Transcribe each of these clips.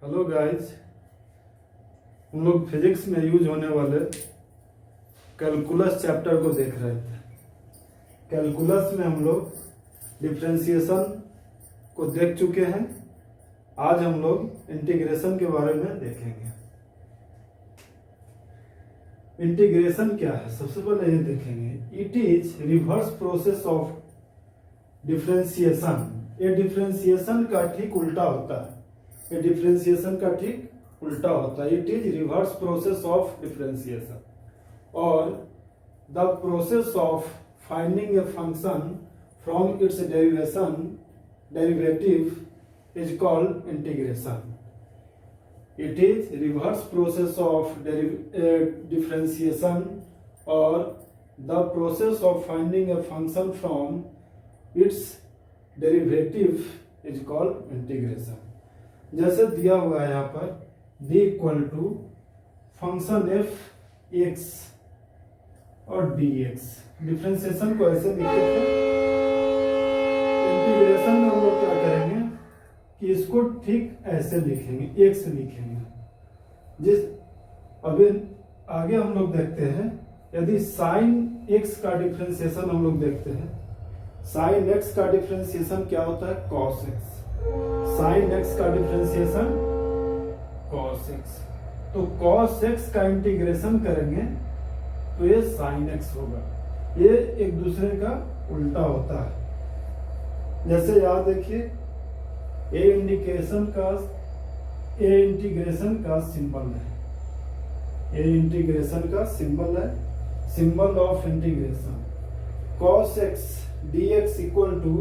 Hello guys, हम लोग physics में यूज होने वाले कैलकुलस चैप्टर को देख रहे थे। कैलकुलस में हम लोग डिफरेंशिएशन को देख चुके हैं। आज हम लोग इंटीग्रेशन के बारे में देखेंगे। इंटीग्रेशन क्या है, सबसे पहले ये देखेंगे। It is reverse process of differentiation. ये डिफरेंशिएशन का ठीक उल्टा होता है। ये डिफरेंशिएशन का ठीक उल्टा होता है। It is reverse process of differentiation और the process of finding a function from its derivative is called integration. It is reverse process of differentiation or the process of finding a function from its derivative is called integration. जैसे दिया हुआ है यहाँ पर d equal to function f x और dx। Differentiation को ऐसे लिखते थे। इंटीग्रेशन में हम लोग क्या करेंगे कि इसको ठीक ऐसे लिखेंगे, x लिखेंगे। अभी आगे हम लोग देखते हैं, यदि साइन x का डिफरेंशिएशन हम लोग देखते हैं। साइन x का डिफरेंशिएशन क्या होता है? cos x। साइन x का डिफरेंशिएशन cos x। तो cos x का इंटीग्रेशन करेंगे तो ये साइन x होगा। ये एक दूसरे का उल्टा होता है। जैसे याद देखिए, ए इंटीग्रेशन का सिंबल है। ए इंटीग्रेशन का सिंबल है, symbol of integration. cos x dx equal to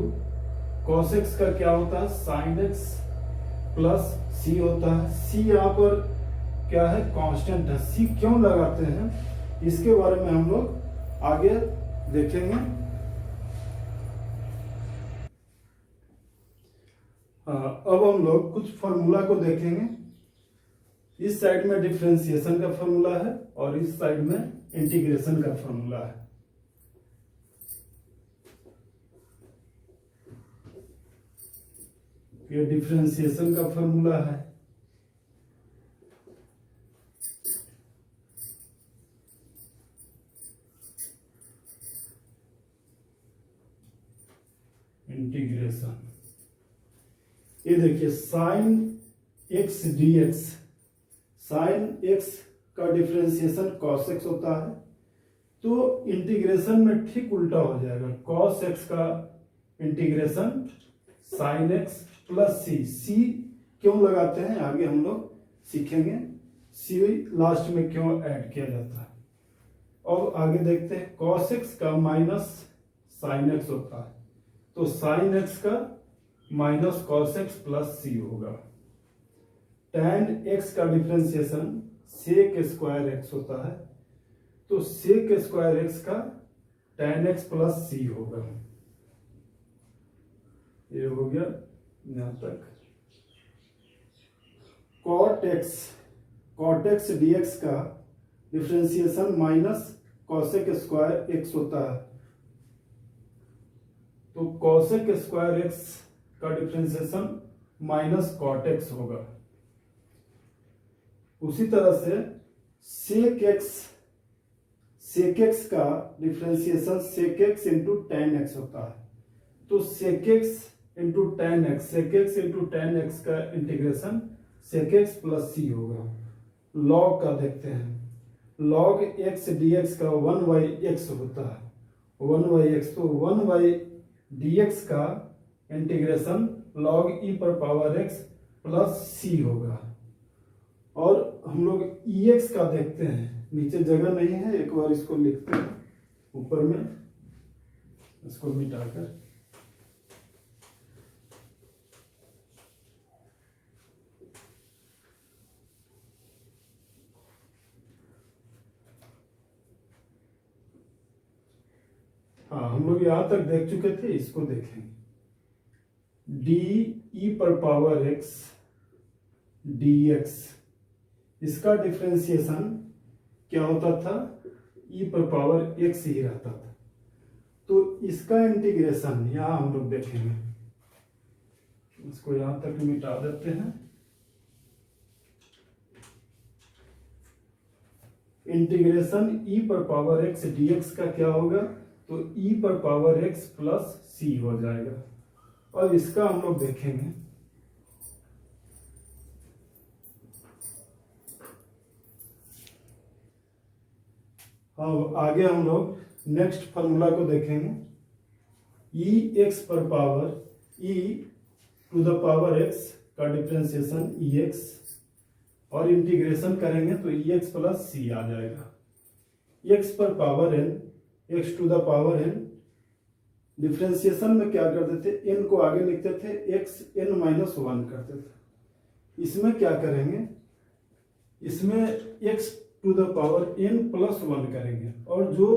cos x का क्या होता है? sin x प्लस c होता है। c यहाँ पर क्या है? कांस्टेंट है। c क्यों लगाते हैं इसके बारे में हम लोग आगे देखेंगे। अब हम लोग कुछ फॉर्मूला को देखेंगे। इस साइड में डिफरेंशिएशन का फॉर्मूला है और इस साइड में इंटीग्रेशन का फॉर्मूला है। ये डिफरेंशिएशन का फॉर्मूला है, इंटीग्रेशन। ये देखिए sine x dx। Sine x का डिफरेंशिएशन cos x होता है, तो इंटीग्रेशन में ठीक उल्टा हो जाएगा। cos x का integration sin x plus c क्यों लगाते हैं आगे हम लोग सीखेंगे। c लास्ट में क्यों ऐड किया जाता है। और आगे देखते हैं, cos x का माइनस sin x होता है, तो sin x का minus cos x plus c होगा। tan x का डिफरेंशिएशन sec स्क्वायर x होता है, तो sec स्क्वायर x का tan x प्लस c होगा। ये हो गया यहां तक। cot x dx का differentiation minus cosec square x होता है, तो cosec स्क्वायर x का डिफरेंशिएशन माइनस cot x होगा। उसी तरह से sec x का differentiation sec x into tan x होता है, तो sec x into tan x का integration sec x plus c होगा। log का देखते हैं, log x dx का 1/x होता है, 1/x, तो 1/dx का इंटीग्रेशन log e पर पावर x प्लस c होगा। और हम लोग ex का देखते हैं, नीचे जगह नहीं है, एक बार इसको लिखते हैं ऊपर में, इसको मिटाकर। हाँ, हम लोग यहां तक देख चुके थे, इसको देखेंगे। डी ई पर पावर x dx, इसका डिफरेंशिएशन क्या होता था? e पर पावर x ही रहता था, तो इसका इंटीग्रेशन यहां हम लोग देखेंगे। इसको यहां तक मिटा देते हैं। इंटीग्रेशन ई पर पावर एक्स dx का क्या होगा, तो ई पर पावर एक्स प्लस सी हो जाएगा। और इसका हम लोग देखेंगे, अब आगे हम लोग नेक्स्ट फॉर्मूला को देखेंगे। ई एक्स पर power e to the power x का डिफ्रेंसिएशन ई एक्स, और इंटीग्रेशन करेंगे तो ई एक्स प्लस सी आ जाएगा। एक्स पर power n, x to the power n, differentiation में क्या करते थे, एन को आगे लिखते थे, एक्स एन माइनस वन करते थे। इसमें क्या करेंगे, इसमें x to the power n plus one करेंगे, और जो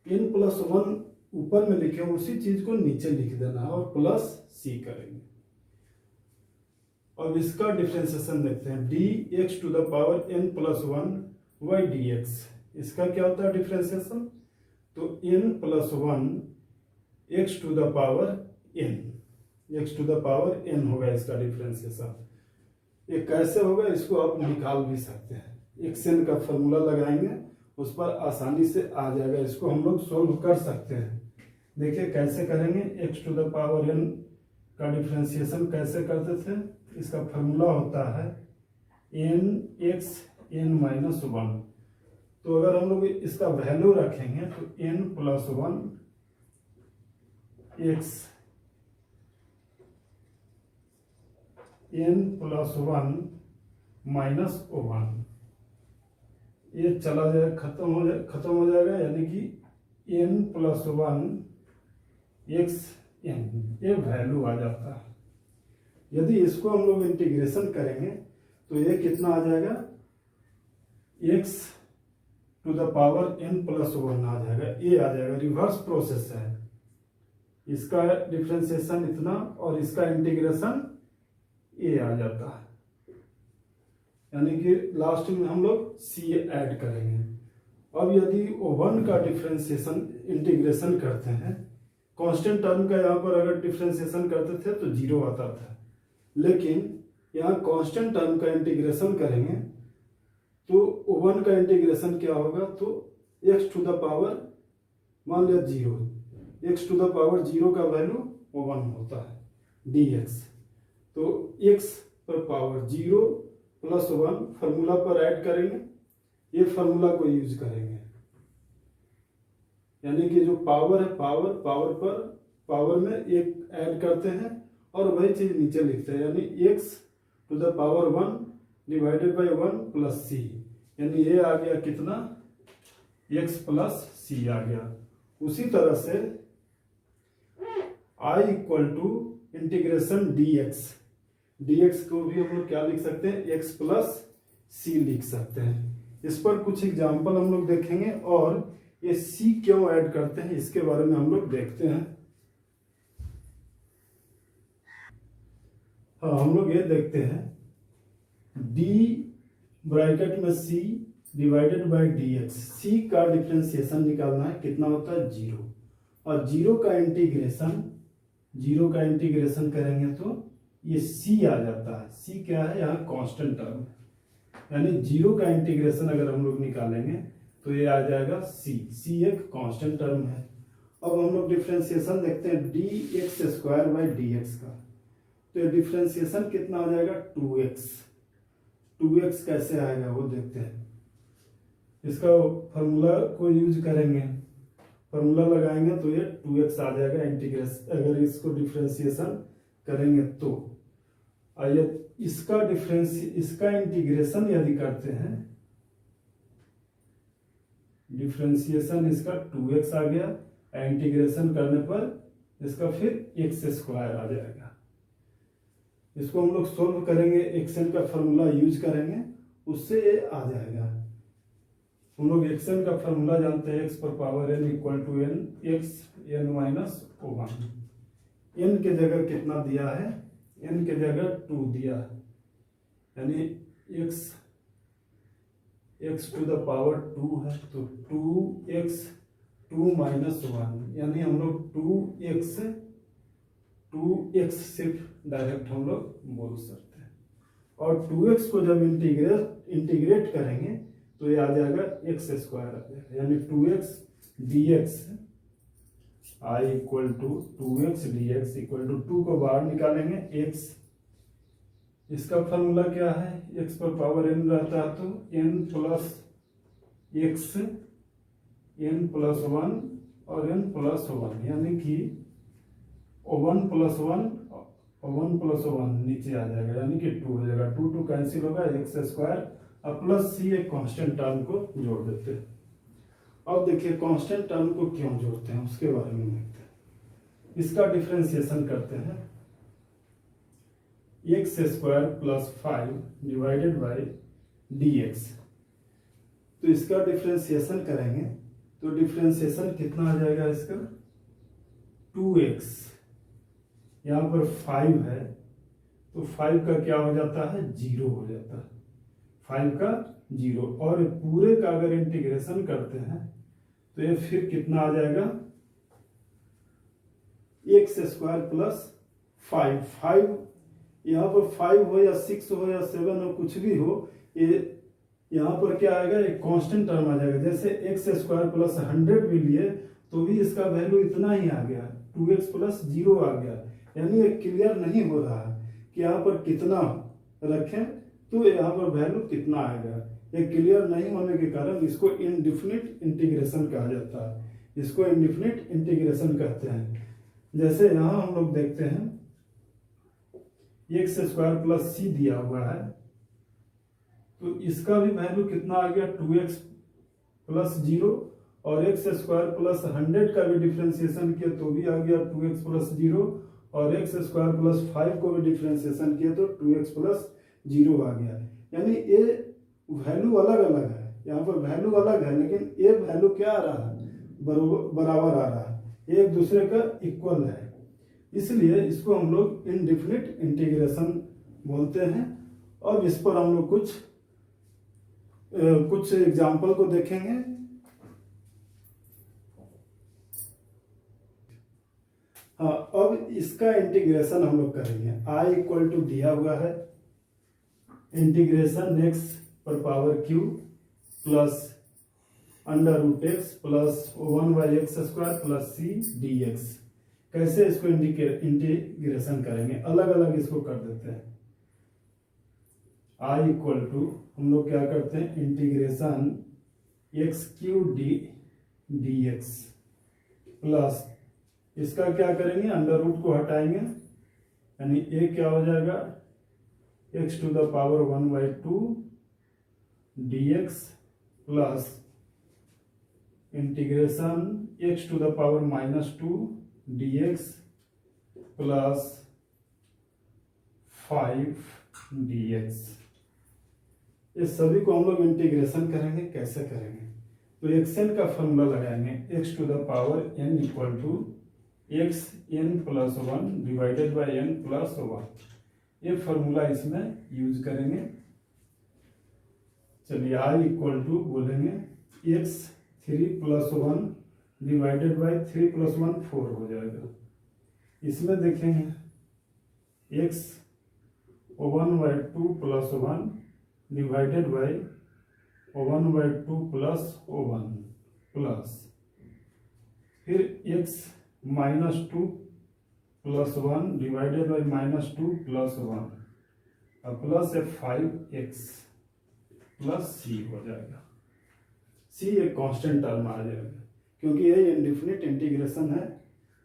एन प्लस वन ऊपर में लिखे उसी चीज को नीचे लिख देना है और प्लस सी करेंगे। अब इसका डिफ्रेंसिएशन देखते हैं, d x to the power n plus one by d x. इसका क्या होता है डिफ्रेंसिएशन, तो n plus one x to the power n, x to the power n होगा इसका डिफ्रेंसिएशन। ये कैसे होगा, इसको आप निकाल भी सकते हैं, एक्सएन का फॉर्मूला लगाएंगे उस पर आसानी से आ जाएगा। इसको हम लोग सोल्व कर सकते हैं। देखिए कैसे करेंगे, x to the power n का डिफ्रेंसिएशन कैसे करते थे, इसका फॉर्मूला होता है n x n minus one. तो अगर हम लोग इसका वैल्यू रखेंगे तो n plus one x n plus one minus one, ये चला जाए खत्म हो जाएगा, यानी कि n plus one x n, ये वैल्यू आ जाता है। यदि इसको हम लोग इंटीग्रेशन करेंगे तो ये कितना आ जाएगा, x to the power n plus one आ जाएगा, ये आ जाएगा। रिवर्स प्रोसेस है, इसका डिफ्रेंसिएशन इतना और इसका इंटीग्रेशन ये आ जाता है, यानी कि लास्ट में हम लोग सी ऐड करेंगे। अब यदि वन का डिफ्रेंसिएशन इंटीग्रेशन करते हैं, कांस्टेंट टर्म का यहाँ पर अगर डिफ्रेंसिएशन करते थे तो जीरो आता था, लेकिन यहाँ कांस्टेंट टर्म का इंटीग्रेशन करेंगे तो वन का इंटीग्रेशन क्या होगा, तो एक्स टू द पावर मान लिया zero, x to the power zero का वैल्यू वन होता है डी एक्स, तो एक्स पर power zero plus one formula पर ऐड करेंगे, ये फॉर्मूला को यूज करेंगे, यानी कि जो पावर है पावर पर पावर में एक ऐड करते हैं और वही चीज नीचे लिखते हैं, यानी x to the power one divided by one plus c, यानी ये आ गया कितना, एक्स प्लस सी आ गया। उसी तरह से I equal to integration d x को भी हम लोग क्या लिख सकते हैं, एक्स प्लस सी लिख सकते हैं। इस पर कुछ एग्जाम्पल हम लोग देखेंगे और ये सी क्यों ऐड करते हैं इसके बारे में हम लोग देखते हैं। हाँ, हम लोग ये देखते हैं, डी ब्रैकेट में C divided by D X, C का डिफ्रेंसिएशन निकालना है, कितना होता है जीरो, और जीरो का इंटीग्रेशन करेंगे तो ये सी आ जाता है। सी क्या है, यहाँ कांस्टेंट टर्म है, यानी जीरो का इंटीग्रेशन अगर हम लोग निकालेंगे तो ये आ जाएगा सी एक कांस्टेंट टर्म है। अब हम लोग डिफ्रेंसिएशन देखते हैं d x square by D x का, तो ये डिफ्रेंसिएशन कितना आ जाएगा, 2x कैसे आएगा वो देखते हैं। इसका फॉर्मूला को यूज करेंगे, फॉर्मूला लगाएंगे तो ये 2x आ जाएगा इंटीग्रेशन, अगर इसको डिफ्रेंसिएशन करेंगे तो। आइए इसका इंटीग्रेशन यदि करते हैं, डिफ्रेंसिएशन इसका 2x आ गया, इंटीग्रेशन करने पर इसका फिर एक्स स्क्वायर आ जाएगा। इसको हम लोग सोल्व करेंगे, एक्सएन का फॉर्मूला यूज करेंगे, उससे ये आ जाएगा। हम लोग एक्सएन का फॉर्मूला जानते हैं, एक्स पर power n equal to n x n minus one. एन के जगह कितना दिया है, एन के जगह 2 दिया है, यानी एक्स टू द पावर 2 है, तो 2 माइनस वन, यानी हम लोग 2x सिर्फ डायरेक्ट हम लोग बोल सकते हैं। और 2x को जब इंटीग्रेट करेंगे तो ये आ जाएगा एक्स स्क्वायर आ जाएगा, यानी 2x dx I equal to 2x dx equal to 2 को बाहर निकालेंगे x, इसका फॉर्मूला क्या है, x पर पावर n रहता है तो n plus x n plus 1 और n प्लस 1, यानी कि 1 प्लस 1 नीचे आ जाएगा, यानी कि 2 हो जाएगा, 2 कैंसिल होगा, एक्स स्क्वायर और प्लस सी एक कांस्टेंट टर्म को जोड़ देते हैं। अब देखिए कांस्टेंट टर्म को क्यों जोड़ते हैं उसके बारे में देखते हैं। इसका डिफरेंशिएशन करते हैं, x square plus 5 divided by dx, तो इसका डिफरेंशिएशन करेंगे तो डिफरेंशिएशन कितना आ जाएगा इसका 2x, यहाँ पर 5 है तो 5 का क्या हो जाता है 0 हो जाता है, 5 का 0, और पूरे का अगर इंटीग्रेशन करते हैं तो ये फिर कितना आ जाएगा एक्स स्क्वायर प्लस 5 यहाँ पर 5 हो या 6 हो या 7 हो कुछ भी हो, ये यहाँ पर क्या आएगा एक कांस्टेंट टर्म आ जाएगा। जैसे एक्स स्क्वायर प्लस 100 भी लिए तो भी इसका वैल्यू इतना ही आ गया, 2x प्लस 0 आ गया, यानी ये क्लियर नहीं हो रहा है कि यहाँ पर कितना रखें तो यहाँ पर वैल्यू कितना आएगा। ये क्लियर नहीं होने के कारण इसको इनडिफिनिट इंटीग्रेशन कहा जाता है, इसको इनडिफिनिट इंटीग्रेशन कहते हैं। जैसे यहाँ हम लोग देखते हैं एक्स स्क्वायर प्लस सी दिया हुआ है तो इसका भी वैल्यू कितना आ गया 2x प्लस 0, और एक्स स्क्वायर प्लस 100 का भी डिफरेंशिएशन किया तो भी आ गया 2x प्लस 0, और एक्स स्क्वायर प्लस 5 को भी डिफरेंशिएशन किया तो 2x प्लस 0 आ गया। यानी ये वैल्यू अलग अलग है, यहाँ पर वैल्यू अलग है लेकिन ये वैल्यू क्या आ रहा है बराबर आ रहा है, ये एक दूसरे का इक्वल है, इसलिए इसको हम लोग इनडिफिनिट इंटीग्रेशन बोलते हैं। अब इस पर हम लोग कुछ एग्जाम्पल को देखेंगे। हाँ, अब इसका इंटीग्रेशन हम लोग करेंगे। आई इक्वल टू दिया हुआ है इंटीग्रेशन एक्स पर power q plus under root x plus 1 by x square plus c d x. कैसे इसको इंटीग्रेशन करेंगे, अलग अलग इसको कर देते हैं। आई इक्वल टू हम लोग क्या करते हैं integration x Q D x plus इसका क्या करेंगे अंडर रूट को हटाएंगे, यानी ए क्या हो जाएगा x to the power 1/2 dx plus integration x to the power -2 dx plus 5 dx। इस सभी को हम लोग इंटीग्रेशन करेंगे। कैसे करेंगे तो एक्सएन का फॉर्मूला लगाएंगे, x to the power n equal to x n plus 1 divided by n plus 1, ये फॉर्मूला इसमें यूज करेंगे। चलिए आई इक्वल टू बोलेंगे x 3 plus 1 divided by 3 plus 1 4 हो जाएगा। इसमें देखेंगे x 1/2 plus 1 divided by 1/2 plus 1 plus फिर x -2 plus 1 divided by -2 plus 1 और प्लस 5x प्लस c हो जाएगा। c एक कांस्टेंट टर्म आ जाएगा क्योंकि ये इनडिफिनिट इंटीग्रेशन है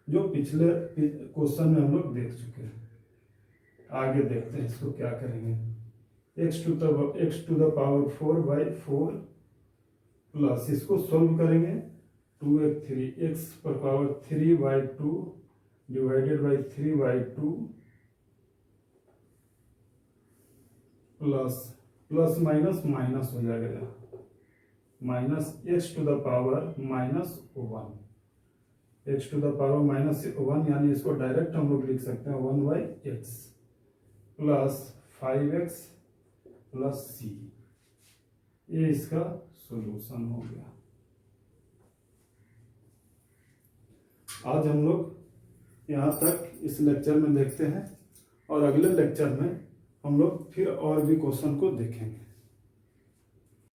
जो पिछले क्वेश्चन में हम लोग देख चुके हैं। आगे देखते हैं इसको क्या करेंगे, x to the power 4/4 plus इसको सोल्व करेंगे 2x एक्स पर power 3/2 divided by 3/2 plus minus minus हो जाएगा minus x to the power -1, x to the power -1 यानी इसको डायरेक्ट हम लोग लिख सकते हैं 1/x plus 5x plus c, ये इसका सॉल्यूशन हो गया। आज हम लोग यहाँ तक इस लेक्चर में देखते हैं और अगले लेक्चर में हम लोग फिर और भी क्वेश्चन को देखेंगे।